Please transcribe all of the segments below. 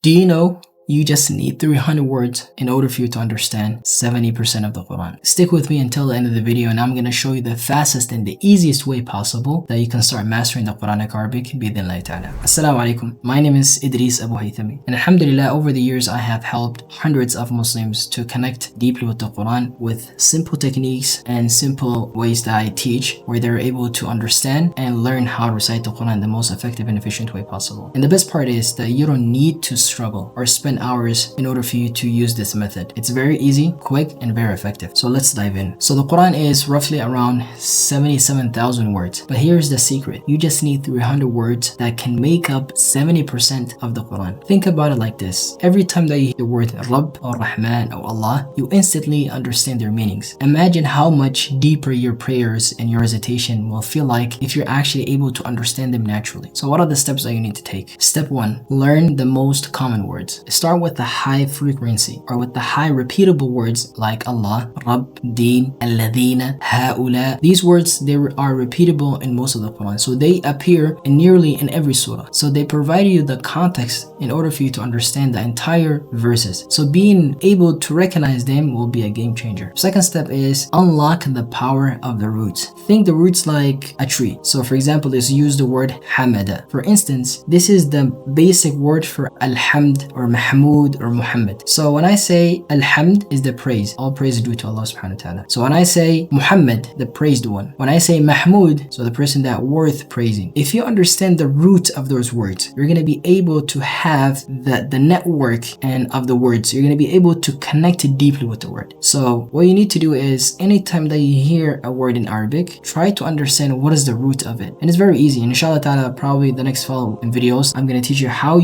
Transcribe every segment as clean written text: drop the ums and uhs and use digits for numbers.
Do you know you just need 300 words in order for you to understand 70% of the Quran? Stick with me until the end of the video and I'm going to show you the fastest and the easiest way possible that you can start mastering the Quranic Arabic bi'idhnillahi ta'ala. Assalamu alaikum. My name is Idriis Abu Haythami, and alhamdulillah, over the years I have helped hundreds of Muslims to connect deeply with the Quran with simple techniques and simple ways that I teach, where they're able to understand and learn how to recite the Quran in the most effective and efficient way possible. And the best part is that you don't need to struggle or spend hours in order for you to use this method. It's very easy, quick, and very effective. So let's dive in. So the Quran is roughly around 77,000 words, but here's the secret. You just need 300 words that can make up 70% of the Quran. Think about it like this. Every time that you hear the word Rabb or Rahman or Allah, you instantly understand their meanings. Imagine how much deeper your prayers and your recitation will feel like if you're actually able to understand them naturally. So what are the steps that you need to take? Step 1, learn the most common words. Start with the high frequency or with the high repeatable words like Allah, Rabb, Deen, Alladhina, Haula. These words, they are repeatable in most of the Quran. So they appear nearly in every surah. So they provide you the context in order for you to understand the entire verses. So being able to recognize them will be a game changer. Second step is unlock the power of the roots. Think the roots like a tree. So for example, let's use the word Hamada. For instance, this is the basic word for Alhamd or Mahmud or Muhammad. So when I say Alhamd is the praise, all praise is due to Allah subhanahu wa ta'ala. So when I say Muhammad, the praised one. When I say Mahmud, so the person that worth praising. If you understand the root of those words, you're going to be able to have the network and of the words. You're going to be able to connect it deeply with the word. So what you need to do is anytime that you hear a word in Arabic, try to understand what is the root of it. And it's very easy. And inshallah ta'ala, probably the next following videos, I'm going to teach you how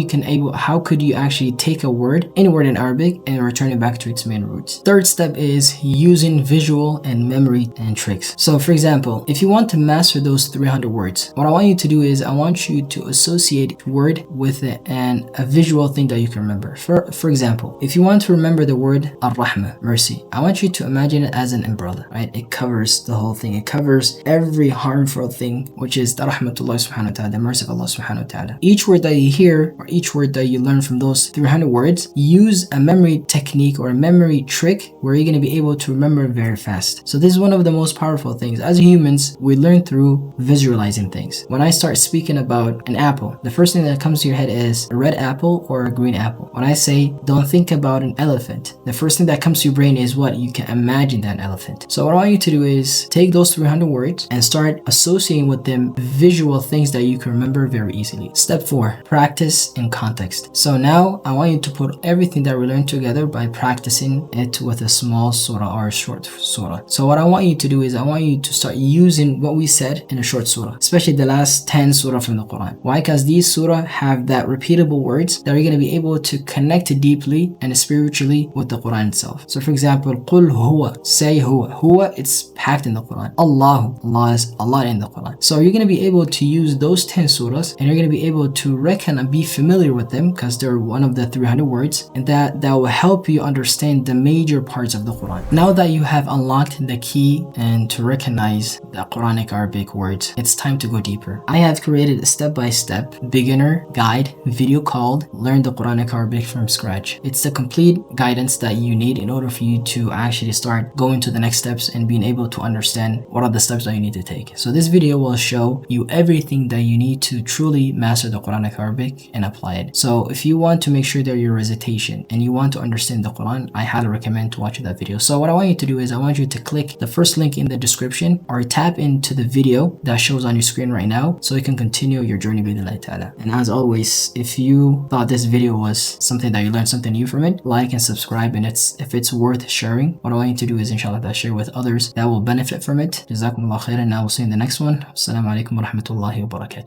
could you actually take a word, any word in Arabic, and return it back to its main roots. Third step is using visual and memory and tricks. So for example, if you want to master those 300 words, what I want you to do is I want you to associate word with it and a visual thing that you can remember. For example, if you want to remember the word Ar-Rahma, mercy, I want you to imagine it as an umbrella, right? It covers the whole thing. It covers every harmful thing, which is the Rahmatullah subhanahu wa ta'ala, the mercy of Allah subhanahu wa ta'ala. Each word that you hear or each word that you learn from those 300 words, use a memory technique or a memory trick where you're going to be able to remember very fast. So this is one of the most powerful things. As humans, we learn through visualizing things. When I start speaking about an apple, the first thing that comes to your head is a red apple or a green apple. When I say don't think about an elephant, the first thing that comes to your brain is what? You can imagine that elephant. So what I want you to do is take those 300 words and start associating with them visual things that you can remember very easily. Step 4, practice in context. So now I want you to put everything that we learned together by practicing it with a small surah or a short surah. So what I want you to do is I want you to start using what we said in a short surah, especially the last 10 surah from the Quran. Why? Because these surah have that repeatable words that are going to be able to connect deeply and spiritually with the Quran itself. So for example, Qul huwa, say huwa. Huwa, it's packed in the Quran. Allahu, Allah is Allah in the Quran. So you're going to be able to use those 10 surahs and you're going to be able to reckon and be familiar with them because they're one of the 300 words, and that will help you understand the major parts of the Quran. Now that you have unlocked the key and to recognize the Quranic Arabic words, it's time to go deeper. I have created a step-by-step beginner guide video called Learn the Quranic Arabic from Scratch. It's the complete guidance that you need in order for you to actually start going to the next steps and being able to understand what are the steps that you need to take. So this video will show you everything that you need to truly master the Quranic Arabic and apply it. So if you want to make sure that your recitation and you want to understand the Quran, I highly recommend to watch that video. So what I want you to do is I want you to click the first link in the description or tap into the video that shows on your screen right now so you can continue your journey with Allah Ta'ala. And as always, if you thought this video was something that you learned something new from it, like and subscribe, and if it's worth sharing, what I want you to do is inshallah share with others that will benefit from it. Jazakumullah khairan, and I will see you in the next one. Assalamu alaikum wa rahmatullahi wa barakatuh.